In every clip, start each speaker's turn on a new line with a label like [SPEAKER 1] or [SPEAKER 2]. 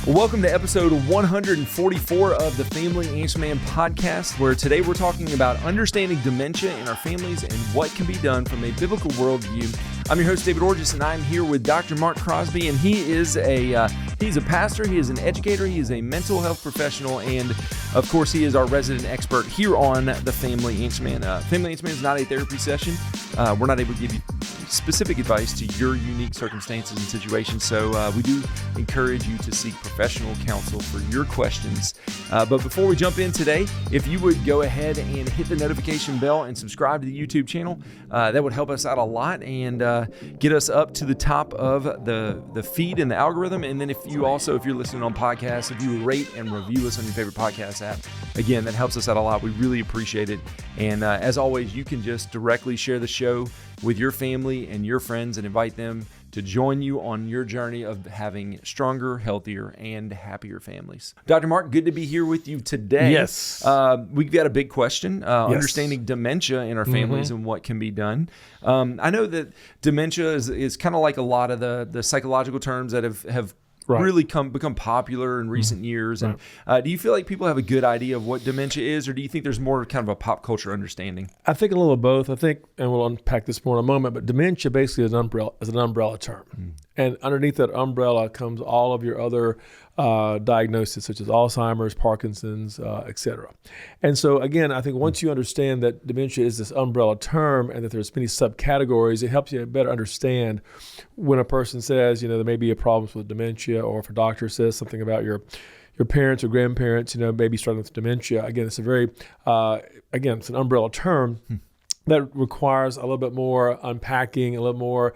[SPEAKER 1] Well, welcome to episode 144 of the Family Answer Man podcast, where today we're talking about understanding dementia in our families and what can be done from a biblical worldview. I'm your host, David Orgis, and I'm here with Dr. Mark Crosby, and he is he's a pastor, he is an educator, he is a mental health professional, and of course, he is our resident expert here on the Family Answer Man. Family Answer Man is not a therapy session. We're not able to give you specific advice to your unique circumstances and situations, so we do encourage you to seek professional counsel for your questions. But before we jump in today, if you would go ahead and hit the notification bell and subscribe to the YouTube channel, that would help us out a lot and get us up to the top of the feed and the algorithm. And then if you're listening on podcasts, if you rate and review us on your favorite podcast app, again, that helps us out a lot. We really appreciate it. And as always, you can just directly share the show with your family and your friends and invite them to join you on your journey of having stronger, healthier, and happier families. Dr. Mark, good to be here with you today.
[SPEAKER 2] Yes.
[SPEAKER 1] We've got a big question, understanding dementia in our families and what can be done. I know that dementia is kind of like a lot of the psychological terms that have really become popular in recent years. And do you feel like people have a good idea of what dementia is, or do you think there's more kind of a pop culture understanding?
[SPEAKER 2] I think a little of both. I think, and we'll unpack this more in a moment, but dementia basically is an umbrella term. And underneath that umbrella comes all of your other diagnoses, such as Alzheimer's, Parkinson's, et cetera. And so, again, I think once you understand that dementia is this umbrella term and that there's many subcategories, it helps you better understand when a person says, there may be a problem with dementia, or if a doctor says something about your parents or grandparents, maybe struggling with dementia. Again, it's a very, it's an umbrella term that requires a little bit more unpacking, a little more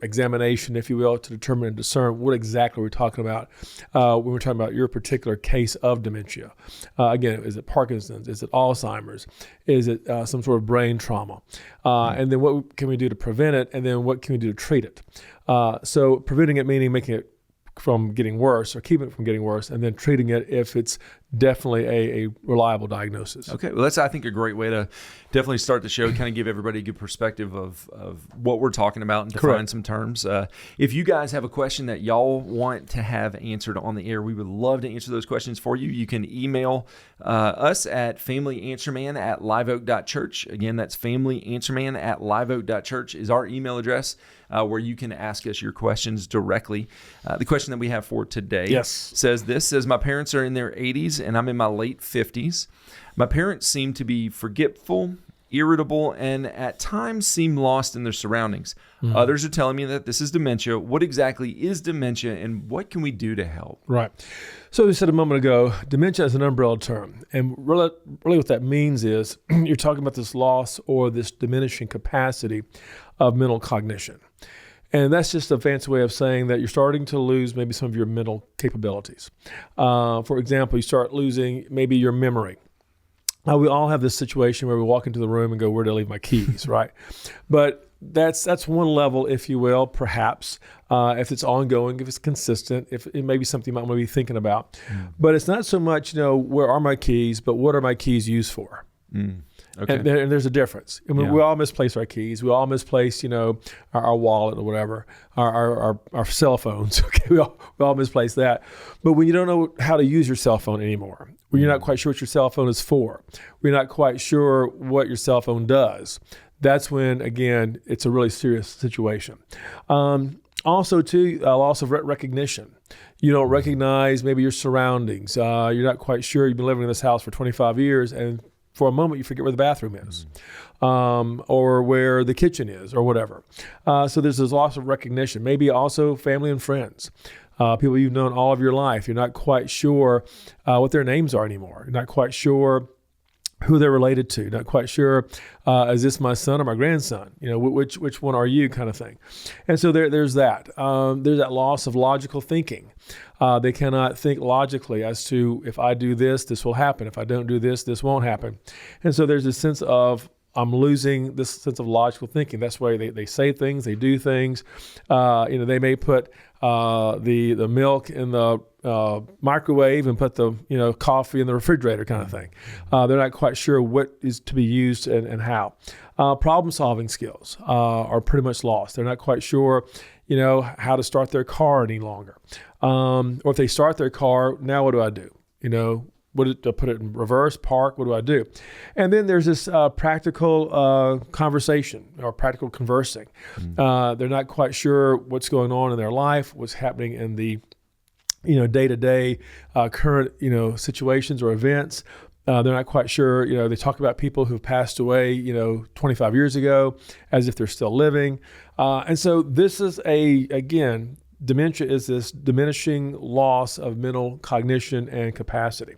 [SPEAKER 2] examination, if you will, to determine and discern what exactly we're talking about when we're talking about your particular case of dementia. Again, is it Parkinson's? Is it Alzheimer's? Is it some sort of brain trauma? And then what can we do to prevent it? And then what can we do to treat it? So preventing it meaning making it from getting worse or keeping it from getting worse, and then treating it if it's definitely a reliable diagnosis.
[SPEAKER 1] Okay, well, that's, I think, a great way to definitely start the show, kind of give everybody a good perspective of what we're talking about and define some terms. If you guys have a question that y'all want to have answered on the air, we would love to answer those questions for you. You can email us at familyanswerman@liveoak.church. Again, that's familyanswerman@liveoak.church is our email address where you can ask us your questions directly. The question that we have for today says, my parents are in their 80s and I'm in my late 50s. My parents seem to be forgetful, irritable, and at times seem lost in their surroundings. Others are telling me that this is dementia. What exactly is dementia, and what can we do to help?
[SPEAKER 2] Right. So we said a moment ago, dementia is an umbrella term. And really what that means is you're talking about this loss or this diminishing capacity of mental cognition. And that's just a fancy way of saying that you're starting to lose maybe some of your mental capabilities. For example, you start losing maybe your memory. We all have this situation where we walk into the room and go, where did I leave my keys, right? But that's one level, if you will, perhaps, if it's ongoing, if it's consistent, if it may be something you might want to be thinking about. But it's not so much, where are my keys, but what are my keys used for? Okay. And there's a difference. I mean, we all misplace our keys. We all misplace, our wallet or whatever, our cell phones. Okay, we all misplace that. But when you don't know how to use your cell phone anymore, when you're not quite sure what your cell phone is for, when you're not quite sure what your cell phone does, that's when, again, it's a really serious situation. Also, too, loss of recognition. You don't recognize maybe your surroundings. You're not quite sure. You've been living in this house for 25 years, and for a moment, you forget where the bathroom is, or where the kitchen is, or whatever. So there's this loss of recognition. Maybe also family and friends, people you've known all of your life. You're not quite sure what their names are anymore. You're not quite sure who they're related to. Not quite sure, is this my son or my grandson? Which one are you, kind of thing. And so there's that. There's that loss of logical thinking. They cannot think logically as to, if I do this, this will happen. If I don't do this, this won't happen. And so there's this sense of, I'm losing this sense of logical thinking. That's why they say things, they do things. They may put the milk in the microwave and put the coffee in the refrigerator, kind of thing. They're not quite sure what is to be used and how. Problem-solving skills are pretty much lost. They're not quite sure, how to start their car any longer. Or if they start their car, now what do I do? To put it in reverse, park, what do I do? And then there's this practical conversation or practical conversing. They're not quite sure what's going on in their life, what's happening in the day-to-day current situations or events. They're not quite sure. They talk about people who've passed away 25 years ago as if they're still living. And so this is dementia is this diminishing loss of mental cognition and capacity.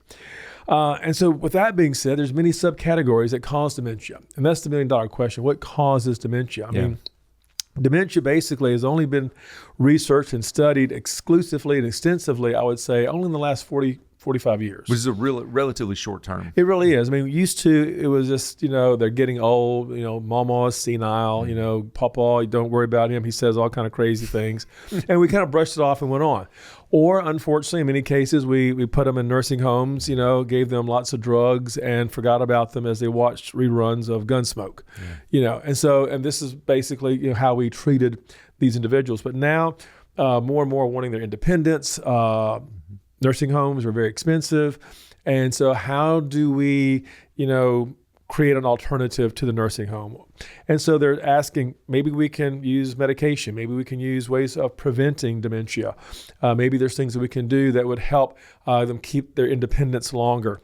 [SPEAKER 2] And so with that being said, there's many subcategories that cause dementia. And that's the $1 million question. What causes dementia? I mean, dementia basically has only been researched and studied exclusively and extensively, I would say, only in the last 45 years.
[SPEAKER 1] Which is a relatively short term.
[SPEAKER 2] It really is. I mean, used to, it was just, they're getting old, mama is senile, papa, don't worry about him. He says all kind of crazy things. And we kind of brushed it off and went on. Or unfortunately, in many cases, we put them in nursing homes, gave them lots of drugs and forgot about them as they watched reruns of Gunsmoke, And this is basically, how we treated these individuals. But now more and more wanting their independence, nursing homes are very expensive. And so how do we, create an alternative to the nursing home? And so they're asking, maybe we can use medication. Maybe we can use ways of preventing dementia. Maybe there's things that we can do that would help them keep their independence longer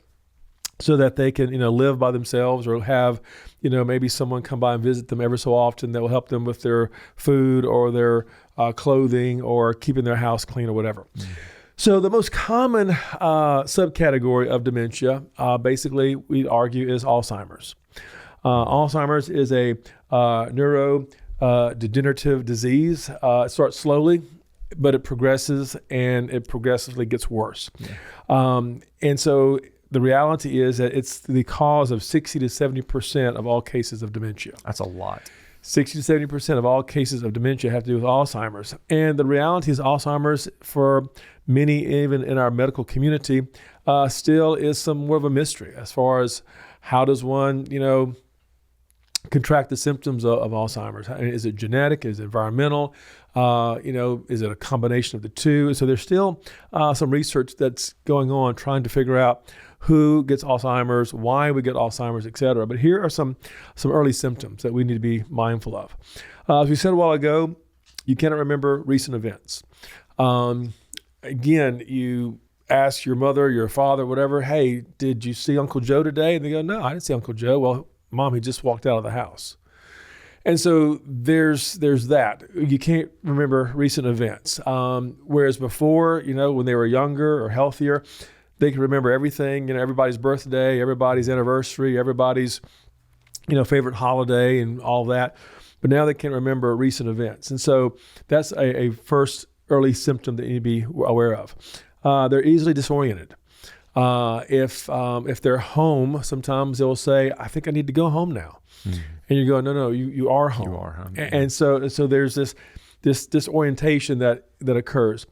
[SPEAKER 2] so that they can, live by themselves or have, maybe someone come by and visit them ever so often that will help them with their food or their clothing or keeping their house clean or whatever. So the most common subcategory of dementia, basically, we'd argue, is Alzheimer's. Alzheimer's is a neurodegenerative disease. It starts slowly, but it progresses, and it progressively gets worse. And so the reality is that it's the cause of 60 to 70% of all cases of dementia.
[SPEAKER 1] That's a lot.
[SPEAKER 2] 60 to 70% of all cases of dementia have to do with Alzheimer's. And the reality is Alzheimer's, for many, even in our medical community, still is somewhat of a mystery as far as how does one, contract the symptoms of Alzheimer's. Is it genetic? Is it environmental? Is it a combination of the two? So there's still some research that's going on trying to figure out who gets Alzheimer's, why we get Alzheimer's, et cetera. But here are some early symptoms that we need to be mindful of. As we said a while ago, you cannot remember recent events. Again, you ask your mother, your father, whatever, hey, did you see Uncle Joe today? And they go, no, I didn't see Uncle Joe. Well, Mom, he just walked out of the house. And so there's that. You can't remember recent events. Whereas before, when they were younger or healthier, they could remember everything, everybody's birthday, everybody's anniversary, everybody's, favorite holiday and all that. But now they can't remember recent events. And so that's a first early symptom that you need to be aware of. They're easily disoriented. If they're home, sometimes they'll say, I think I need to go home now. And you go, no, you are home.
[SPEAKER 1] You are home.
[SPEAKER 2] And so there's this orientation that occurs.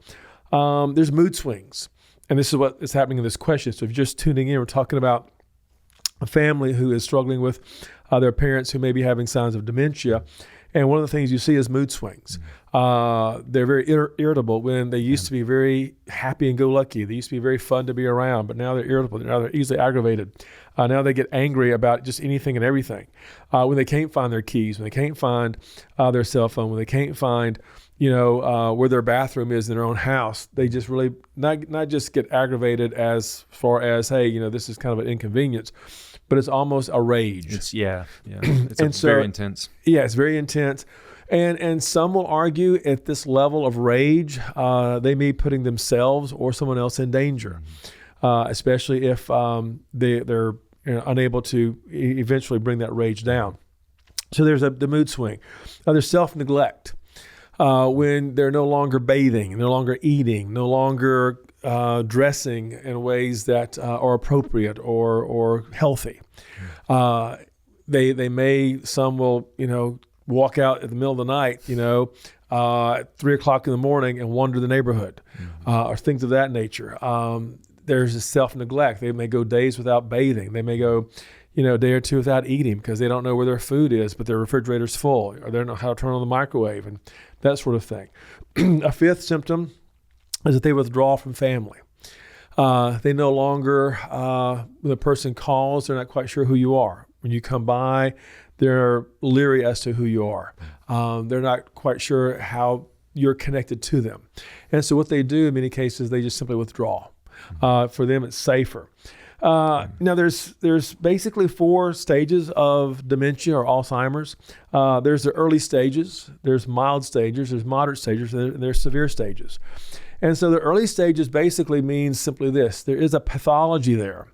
[SPEAKER 2] There's mood swings. And this is what is happening in this question. So if you're just tuning in, we're talking about a family who is struggling with their parents who may be having signs of dementia. And one of the things you see is mood swings. They're very irritable when they used to be very happy and go lucky. They used to be very fun to be around, but now they're irritable. Now they're easily aggravated. Now they get angry about just anything and everything. When they can't find their keys, when they can't find their cell phone, when they can't find where their bathroom is in their own house, they just really not just get aggravated as far as, hey, this is kind of an inconvenience, but it's almost a rage.
[SPEAKER 1] It's very intense. Yeah,
[SPEAKER 2] it's very intense. And some will argue at this level of rage, they may be putting themselves or someone else in danger, especially if they're unable to eventually bring that rage down. So there's the mood swing. There's self-neglect. When they're no longer bathing, no longer eating, no longer dressing in ways that are appropriate or healthy. Some will, walk out at the middle of the night, at 3 o'clock in the morning and wander the neighborhood, or things of that nature. There's a self-neglect. They may go days without bathing. They may go, a day or two without eating because they don't know where their food is, but their refrigerator's full, or they don't know how to turn on the microwave and that sort of thing. A fifth symptom is that they withdraw from family. They no longer, when a person calls, they're not quite sure who you are. When you come by, they're leery as to who you are. They're not quite sure how you're connected to them. And so what they do in many cases, they just simply withdraw. For them, it's safer. Now, there's basically 4 stages of dementia or Alzheimer's. There's the early stages, there's mild stages, there's moderate stages, and there's severe stages. And so the early stages basically means simply this: there is a pathology there,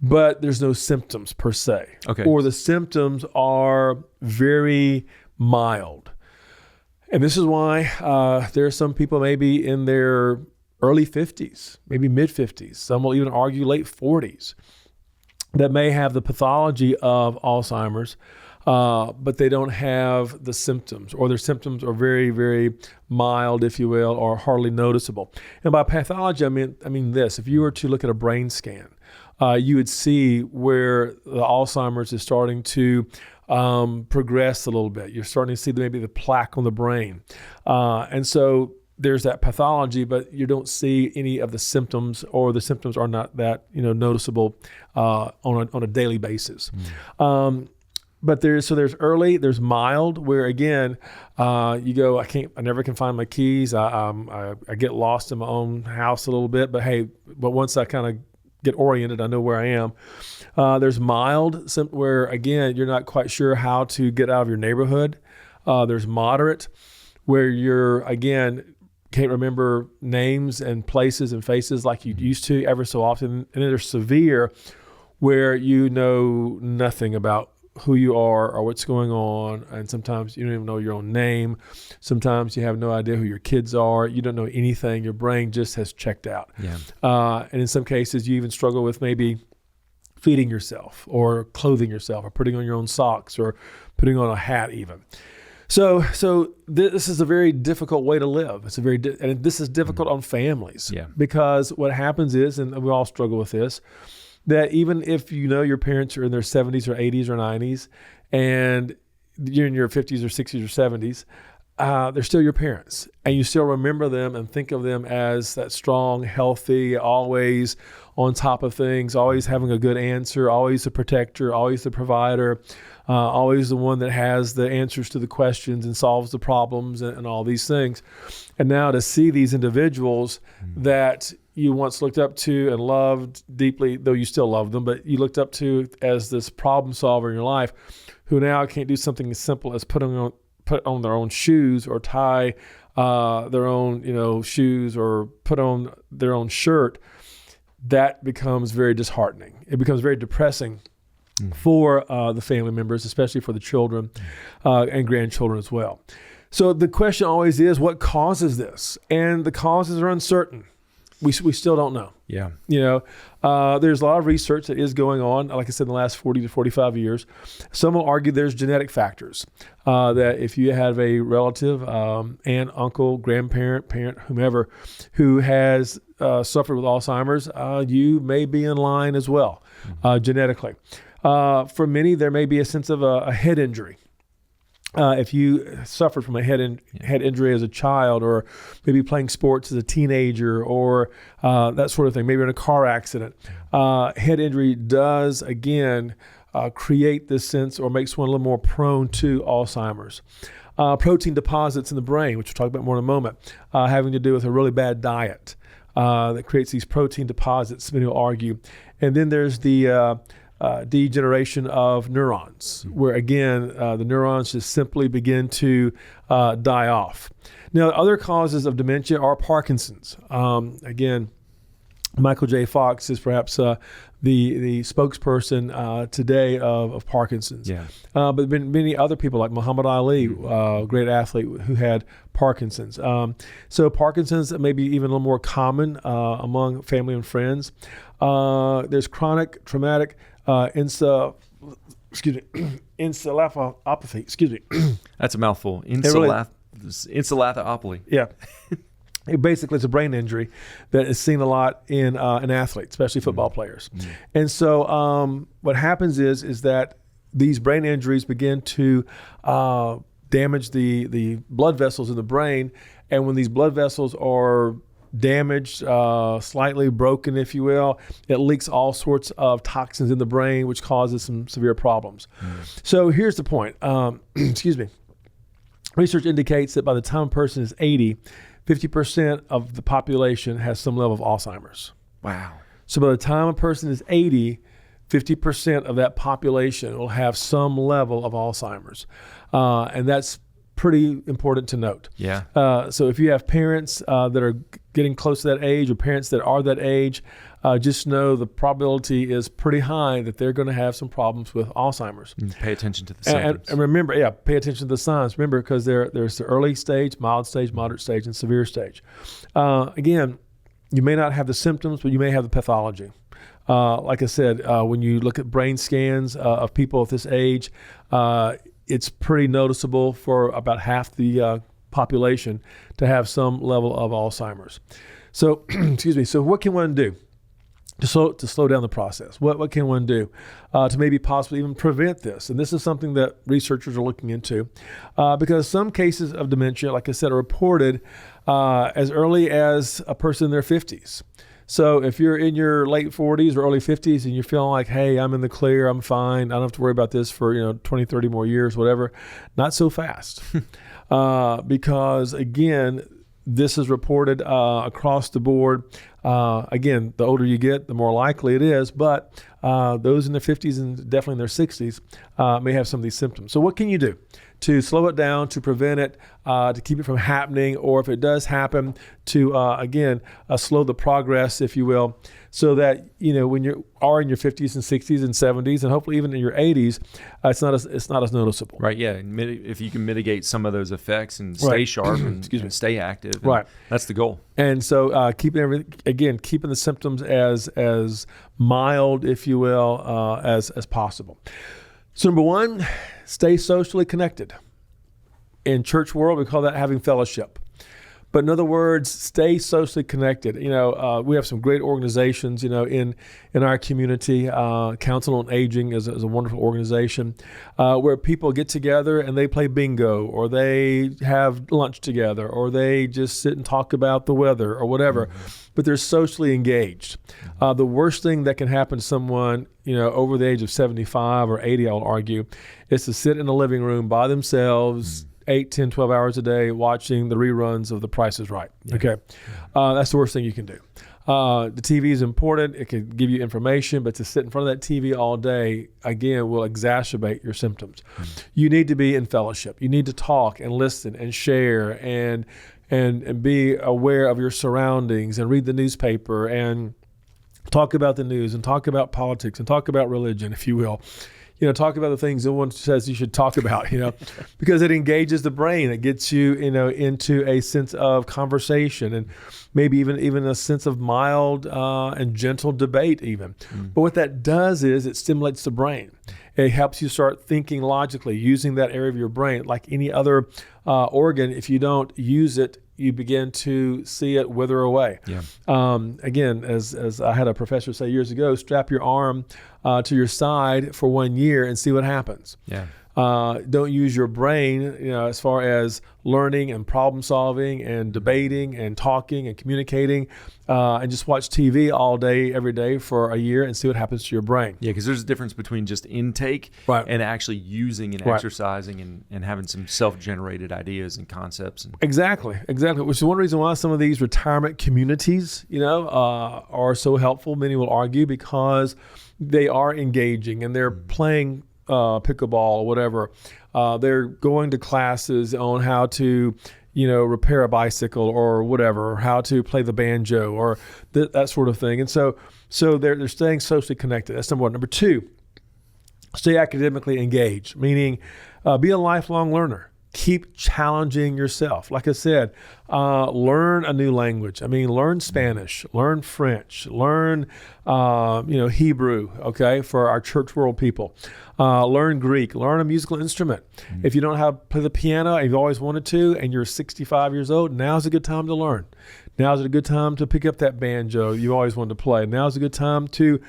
[SPEAKER 2] but there's no symptoms per se.
[SPEAKER 1] Okay.
[SPEAKER 2] Or the symptoms are very mild. And this is why there are some people maybe in their early 50s, maybe mid 50s. Some will even argue late 40s that may have the pathology of Alzheimer's, but they don't have the symptoms, or their symptoms are very, very mild, if you will, or hardly noticeable. And by pathology, I mean this: if you were to look at a brain scan, you would see where the Alzheimer's is starting to progress a little bit. You're starting to see maybe the plaque on the brain, and so there's that pathology, but you don't see any of the symptoms, or the symptoms are not that noticeable on a daily basis. But there's early, there's mild, where again you go, I never can find my keys. I get lost in my own house a little bit, but once I kind of get oriented, I know where I am. There's mild, where again you're not quite sure how to get out of your neighborhood. There's moderate, where you're again can't remember names and places and faces like you used to ever so often. And then there's severe, where you know nothing about who you are or what's going on, and sometimes you don't even know your own name. Sometimes you have no idea who your kids are. You don't know anything. Your brain just has checked out. Yeah. And in some cases, you even struggle with maybe feeding yourself, or clothing yourself, or putting on your own socks, or putting on a hat even. So this is a very difficult way to live. It's and this is difficult on families.
[SPEAKER 1] Yeah.
[SPEAKER 2] Because what happens is, and we all struggle with this, that even if your parents are in their 70s or 80s or 90s, and you're in your 50s or 60s or 70s, they're still your parents, and you still remember them and think of them as that strong, healthy, always on top of things, always having a good answer, always the protector, always the provider, always the one that has the answers to the questions and solves the problems and all these things. And now to see these individuals that you once looked up to and loved deeply, though you still love them, but you looked up to as this problem solver in your life, who now can't do something as simple as put on their own shoes, or tie their own shoes, or put on their own shirt, that becomes very disheartening. It becomes very depressing for the family members, especially for the children and grandchildren as well. So the question always is, what causes this? And the causes are uncertain. We still don't know.
[SPEAKER 1] Yeah.
[SPEAKER 2] There's a lot of research that is going on, like I said, in the last 40 to 45 years. Some will argue there's genetic factors, that if you have a relative, aunt, uncle, grandparent, parent, whomever, who has suffered with Alzheimer's, you may be in line as well, genetically. For many, there may be a sense of a head injury. If you suffered from a head injury as a child, or maybe playing sports as a teenager, or that sort of thing, maybe in a car accident, head injury does, again, create this sense, or makes one a little more prone to Alzheimer's. Protein deposits in the brain, which we'll talk about more in a moment, having to do with a really bad diet that creates these protein deposits, many will argue. And then there's the degeneration of neurons, where again, the neurons just simply begin to die off. Now, other causes of dementia are Parkinson's. Again, Michael J. Fox is perhaps the spokesperson today of Parkinson's.
[SPEAKER 1] Yeah.
[SPEAKER 2] But there have been many other people like Muhammad Ali, great athlete, who had Parkinson's. So Parkinson's may be even a little more common among family and friends. There's chronic traumatic encephalopathy.
[SPEAKER 1] That's a mouthful. Encephalopathy.
[SPEAKER 2] Yeah. Basically, it's a brain injury that is seen a lot in athletes, especially football players. Mm-hmm. And so what happens is that these brain injuries begin to damage the blood vessels in the brain. And when these blood vessels are damaged, slightly broken, if you will, it leaks all sorts of toxins in the brain, which causes some severe problems. Mm-hmm. So here's the point. Excuse me. Research indicates that by the time a person is 80, 50% of the population has some level of Alzheimer's.
[SPEAKER 1] Wow.
[SPEAKER 2] So by the time a person is 80, 50% of that population will have some level of Alzheimer's. And that's pretty important to note.
[SPEAKER 1] Yeah.
[SPEAKER 2] So if you have parents that are getting close to that age or parents that are that age, just know the probability is pretty high that they're going to have some problems with Alzheimer's.
[SPEAKER 1] And pay attention to the symptoms.
[SPEAKER 2] And remember, pay attention to the signs. Remember, because there's the early stage, mild stage, moderate stage, and severe stage. Again, you may not have the symptoms, but you may have the pathology. Like I said, when you look at brain scans of people at this age, it's pretty noticeable for about half the population to have some level of Alzheimer's. So, excuse me. So what can one do to slow down the process? What can one do to maybe possibly even prevent this? And this is something that researchers are looking into because some cases of dementia, like I said, are reported as early as a person in their 50s. So if you're in your late 40s or early 50s and you're feeling like, hey, I'm in the clear, I'm fine, I don't have to worry about this for 20, 30 more years, whatever, not so fast. Because again, this is reported across the board. Again, the older you get, the more likely it is, but those in their 50s and definitely in their 60s may have some of these symptoms. So what can you do to slow it down, to prevent it, to keep it from happening, or if it does happen, to, again, slow the progress, if you will, so that, when you are in your 50s and 60s and 70s, and hopefully even in your 80s, it's not as noticeable.
[SPEAKER 1] Right, yeah. If you can mitigate some of those effects and stay sharp and stay active.
[SPEAKER 2] Right.
[SPEAKER 1] That's the goal.
[SPEAKER 2] And so keeping the symptoms as mild, if you will, as possible. So number one, stay socially connected. In church world, we call that having fellowship. But in other words, stay socially connected. We have some great organizations, in our community. Counsel on Aging is a wonderful organization where people get together and they play bingo, or they have lunch together, or they just sit and talk about the weather or whatever. Mm-hmm. But they're socially engaged. The worst thing that can happen to someone, over the age of 75 or 80, I'll argue, is to sit in a living room by themselves, 8, 10, 12 hours a day watching the reruns of The Price is Right. Yeah. Okay. That's the worst thing you can do. The TV is important. It can give you information, but to sit in front of that TV all day, again, will exacerbate your symptoms. You need to be in fellowship. You need to talk and listen and share and be aware of your surroundings and read the newspaper and talk about the news and talk about politics and talk about religion, if you will. Talk about the things no one says you should talk about, because it engages the brain. It gets you, into a sense of conversation and maybe even a sense of mild and gentle debate even. But what that does is it stimulates the brain. It helps you start thinking logically, using that area of your brain. Like any other organ, if you don't use it, you begin to see it wither away. Yeah. Again, as I had a professor say years ago, strap your arm to your side for 1 year and see what happens. Yeah. Don't use your brain, as far as learning and problem solving and debating and talking and communicating, and just watch TV all day, every day for a year and see what happens to your brain. Yeah,
[SPEAKER 1] because there's a difference between just intake and actually using and exercising and having some self-generated ideas and concepts. Exactly.
[SPEAKER 2] Which is one reason why some of these retirement communities, are so helpful, many will argue, because they are engaging and they're playing pickleball or whatever. They're going to classes on how to, repair a bicycle or whatever, or how to play the banjo or that sort of thing. And so they're staying socially connected. That's number one. Number two, stay academically engaged, meaning be a lifelong learner. Keep challenging yourself. Like I said, learn a new language. Learn Spanish, learn French, learn, Hebrew, okay, for our church world people. Learn Greek, learn a musical instrument. If you don't know how to play the piano and you've always wanted to, and you're 65 years old, now's a good time to learn. Now's a good time to pick up that banjo you always wanted to play. Now's a good time to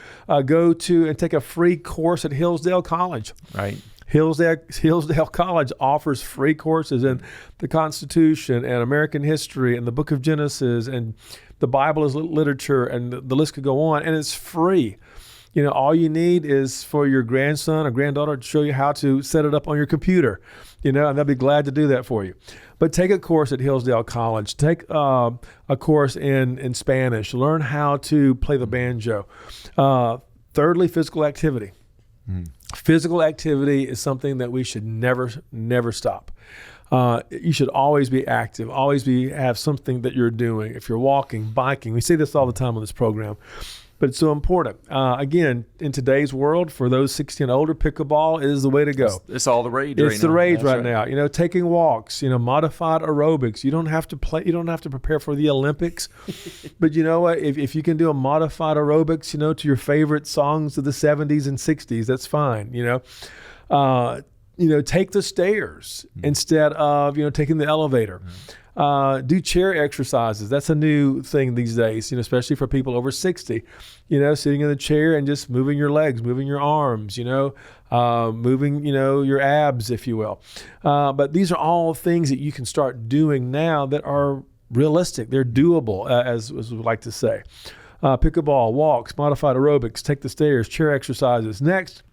[SPEAKER 2] go to and take a free course at Hillsdale College.
[SPEAKER 1] Right.
[SPEAKER 2] Hillsdale College offers free courses in the Constitution and American history and the book of Genesis and the Bible as literature, and the list could go on, and it's free. All you need is for your grandson or granddaughter to show you how to set it up on your computer, and they'll be glad to do that for you. But take a course at Hillsdale College. Take a course in Spanish. Learn how to play the banjo. Thirdly, physical activity. Physical activity is something that we should never stop. You should always be active, always have something that you're doing. If you're walking, biking, we say this all the time on this program, but it's so important. Again, in today's world, for those 60 and older, pickleball is the way to go.
[SPEAKER 1] It's all the rage.
[SPEAKER 2] It's the rage right now. Taking walks, modified aerobics. You don't have to play. You don't have to prepare for the Olympics. But you know what? If you can do a modified aerobics, to your favorite songs of the 70s and 60s, that's fine. Take the stairs instead of taking the elevator. Do chair exercises. That's a new thing these days, especially for people over 60, sitting in the chair and just moving your legs, moving your arms, moving, your abs, if you will. But these are all things that you can start doing now that are realistic. They're doable, as we like to say. Pickleball, walks, modified aerobics, take the stairs, chair exercises. Next,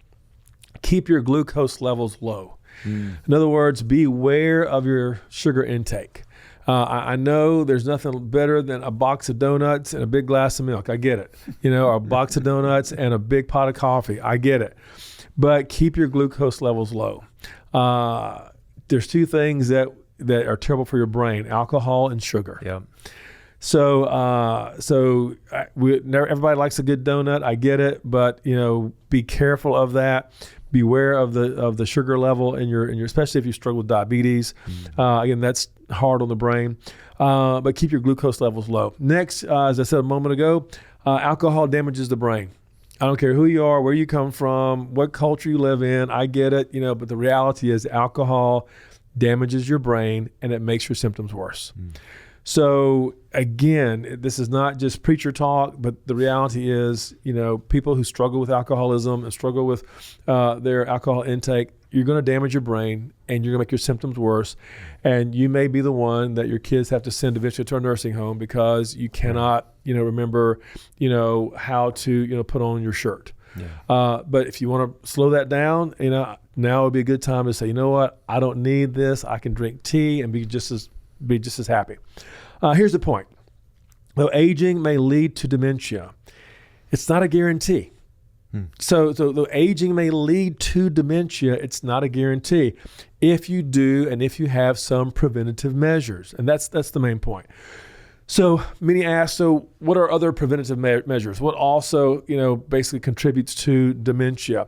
[SPEAKER 2] keep your glucose levels low. In other words, beware of your sugar intake. I know there's nothing better than a box of donuts and a big glass of milk. I get it. Or a box of donuts and a big pot of coffee. I get it. But keep your glucose levels low. There's two things that are terrible for your brain: alcohol and sugar.
[SPEAKER 1] Yeah.
[SPEAKER 2] So everybody likes a good donut. I get it, but be careful of that. Beware of the sugar level in your especially if you struggle with diabetes. Again, that's hard on the brain. But keep your glucose levels low. Next, as I said a moment ago, alcohol damages the brain. I don't care who you are, where you come from, what culture you live in. I get it, but the reality is alcohol damages your brain and it makes your symptoms worse. So again, this is not just preacher talk, but the reality is, people who struggle with alcoholism and struggle with their alcohol intake, you're going to damage your brain and you're going to make your symptoms worse. And you may be the one that your kids have to send eventually to a nursing home because you cannot, remember, how to, put on your shirt. Yeah. But if you want to slow that down, now would be a good time to say, you know what, I don't need this. I can drink tea and be just as happy. Here's the point. Though aging may lead to dementia, it's not a guarantee. So though aging may lead to dementia, it's not a guarantee if you do and if you have some preventative measures. And that's the main point. So many ask, so what are other preventative measures? What also, basically contributes to dementia?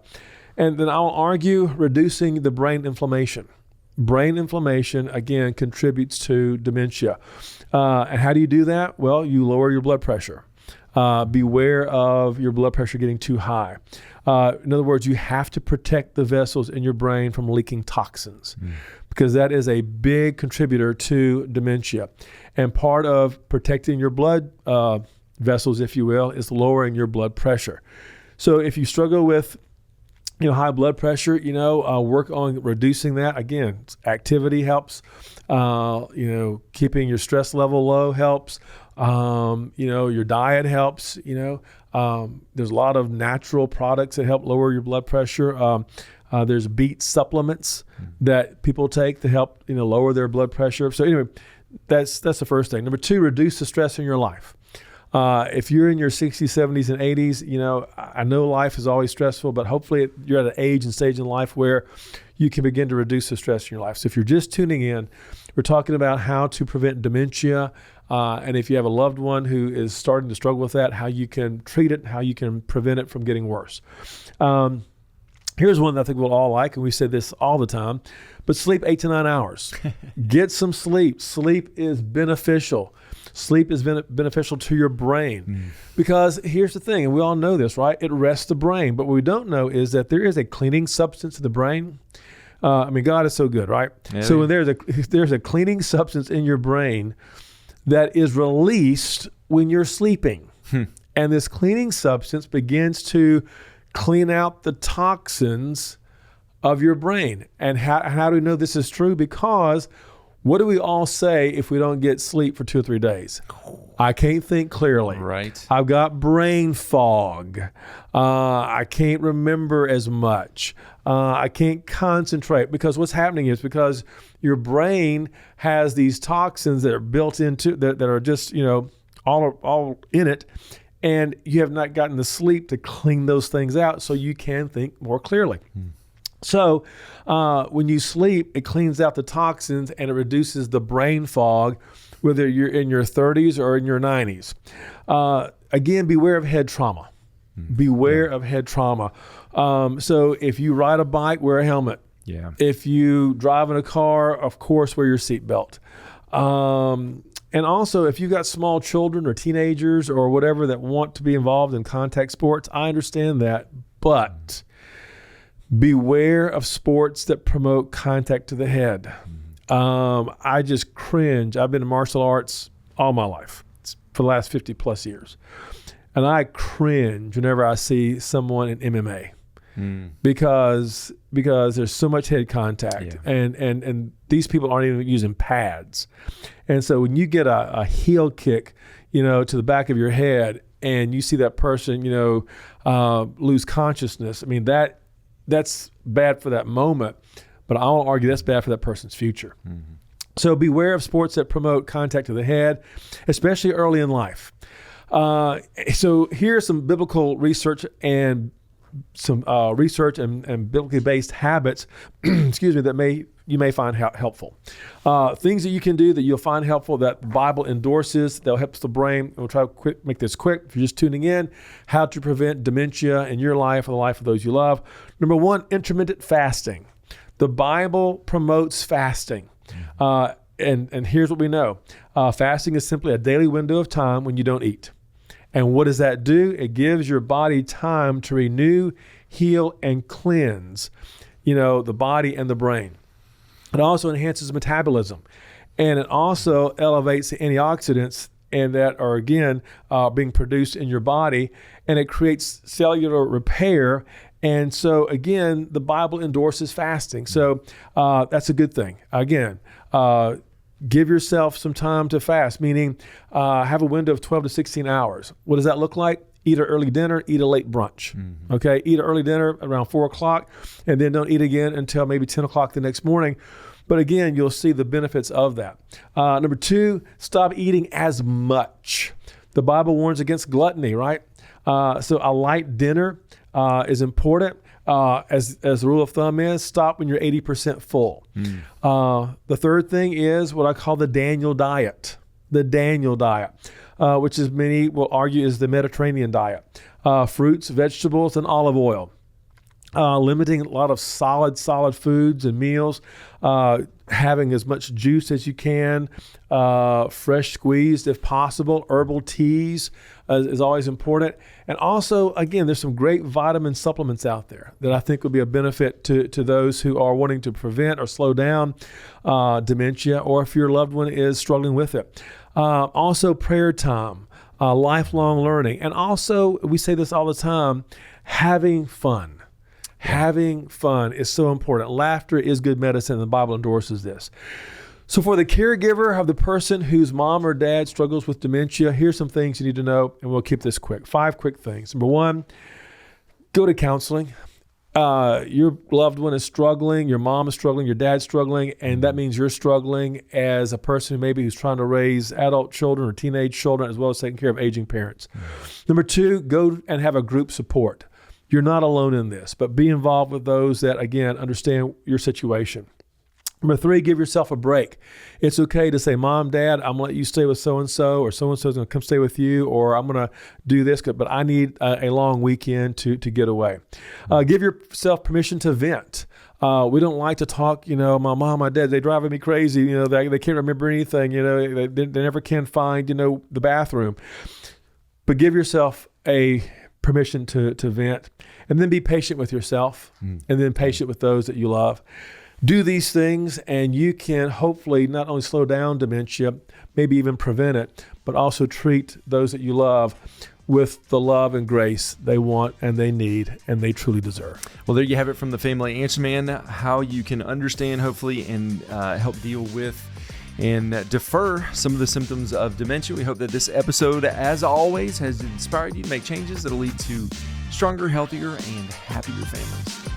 [SPEAKER 2] And then I'll argue reducing the brain inflammation. Brain inflammation, again, contributes to dementia. And how do you do that? Well, you lower your blood pressure. Beware of your blood pressure getting too high. In other words, you have to protect the vessels in your brain from leaking toxins because that is a big contributor to dementia. And part of protecting your blood vessels, if you will, is lowering your blood pressure. So if you struggle with high blood pressure, work on reducing that. Again, activity helps. Keeping your stress level low helps. Your diet helps. There's a lot of natural products that help lower your blood pressure. There's beet supplements that people take to help, lower their blood pressure. So anyway, that's the first thing. Number two, reduce the stress in your life. If you're in your 60s, 70s, and 80s, I know life is always stressful, but hopefully you're at an age and stage in life where you can begin to reduce the stress in your life. So if you're just tuning in, we're talking about how to prevent dementia. And if you have a loved one who is starting to struggle with that, how you can treat it, how you can prevent it from getting worse. Here's one that I think we'll all like, and we say this all the time, but sleep 8 to 9 hours. Get some sleep. Sleep is beneficial. Sleep is beneficial to your brain because here's the thing, and we all know this, right? It rests the brain. But what we don't know is that there is a cleaning substance in the brain. God is so good, right? Yeah, so when there's a cleaning substance in your brain that is released when you're sleeping. And this cleaning substance begins to clean out the toxins of your brain. And how do we know this is true? Because what do we all say if we don't get sleep for 2 or 3 days? I can't think clearly.
[SPEAKER 1] Right.
[SPEAKER 2] I've got brain fog. I can't remember as much. I can't concentrate, because what's happening is because your brain has these toxins that are built into that are just, all in it. And you have not gotten the sleep to clean those things out so you can think more clearly. So when you sleep, it cleans out the toxins and it reduces the brain fog, whether you're in your 30s or in your 90s. Again, beware of head trauma. Beware of head trauma. So if you ride a bike, wear a helmet.
[SPEAKER 1] Yeah.
[SPEAKER 2] If you drive in a car, of course, wear your seatbelt. And also, if you've got small children or teenagers or whatever that want to be involved in contact sports, I understand that. But beware of sports that promote contact to the head. I just cringe. I've been in martial arts all my life for the last 50 plus years. And I cringe whenever I see someone in MMA because there's so much head contact and these people aren't even using pads. And so when you get a heel kick, to the back of your head and you see that person, lose consciousness, I mean, that's bad for that moment, but I'll argue that's bad for that person's future. So beware of sports that promote contact to the head, especially early in life. So here's some biblical research and some research and biblically based habits, that you may find helpful. Things that you can do that you'll find helpful that the Bible endorses, that'll help the brain. We'll try to make this quick. If you're just tuning in, how to prevent dementia in your life or the life of those you love. Number 1, intermittent fasting. The Bible promotes fasting. And here's what we know. Fasting is simply a daily window of time when you don't eat. And what does that do? It gives your body time to renew, heal, and cleanse, the body and the brain. It also enhances metabolism. And it also elevates the antioxidants and that are, again, being produced in your body. And it creates cellular repair. And so, again, the Bible endorses fasting. So that's a good thing. Again, give yourself some time to fast, meaning have a window of 12 to 16 hours. What does that look like? Eat an early dinner, eat a late brunch. Okay, eat an early dinner around 4 o'clock, and then don't eat again until maybe 10 o'clock the next morning. But again, you'll see the benefits of that. Number 2, stop eating as much. The Bible warns against gluttony, right? So a light dinner is important. As the rule of thumb is, stop when you're 80% full. The third thing is what I call the Daniel diet. The Daniel diet, which is many will argue is the Mediterranean diet. Fruits, vegetables, and olive oil. Limiting a lot of solid foods and meals. Having as much juice as you can. Fresh squeezed if possible. Herbal teas is always important. And also, again, there's some great vitamin supplements out there that I think would be a benefit to those who are wanting to prevent or slow down dementia, or if your loved one is struggling with it. Also, prayer time, lifelong learning. And also, we say this all the time, having fun. Having fun is so important. Laughter is good medicine, and the Bible endorses this. So for the caregiver of the person whose mom or dad struggles with dementia, here's some things you need to know, and we'll keep this quick. 5 quick things. Number 1, go to counseling. Your loved one is struggling, your mom is struggling, your dad's struggling, and that means you're struggling as a person who's trying to raise adult children or teenage children, as well as taking care of aging parents. Number 2, go and have a group support. You're not alone in this, but be involved with those that, again, understand your situation. Number 3, give yourself a break. It's okay to say, Mom, Dad, I'm going to let you stay with so-and-so, or so-and-so is going to come stay with you, or I'm going to do this, but I need a long weekend to get away. Give yourself permission to vent. We don't like to talk, my mom, my dad, they're driving me crazy. They can't remember anything. They never can find, the bathroom. But give yourself a permission to vent, and then be patient with yourself, and then patient with those that you love. Do these things, and you can hopefully not only slow down dementia, maybe even prevent it, but also treat those that you love with the love and grace they want and they need and they truly deserve.
[SPEAKER 1] Well, there you have it from the Family Answer Man, how you can understand, hopefully, and help deal with and defer some of the symptoms of dementia. We hope that this episode, as always, has inspired you to make changes that will lead to stronger, healthier, and happier families.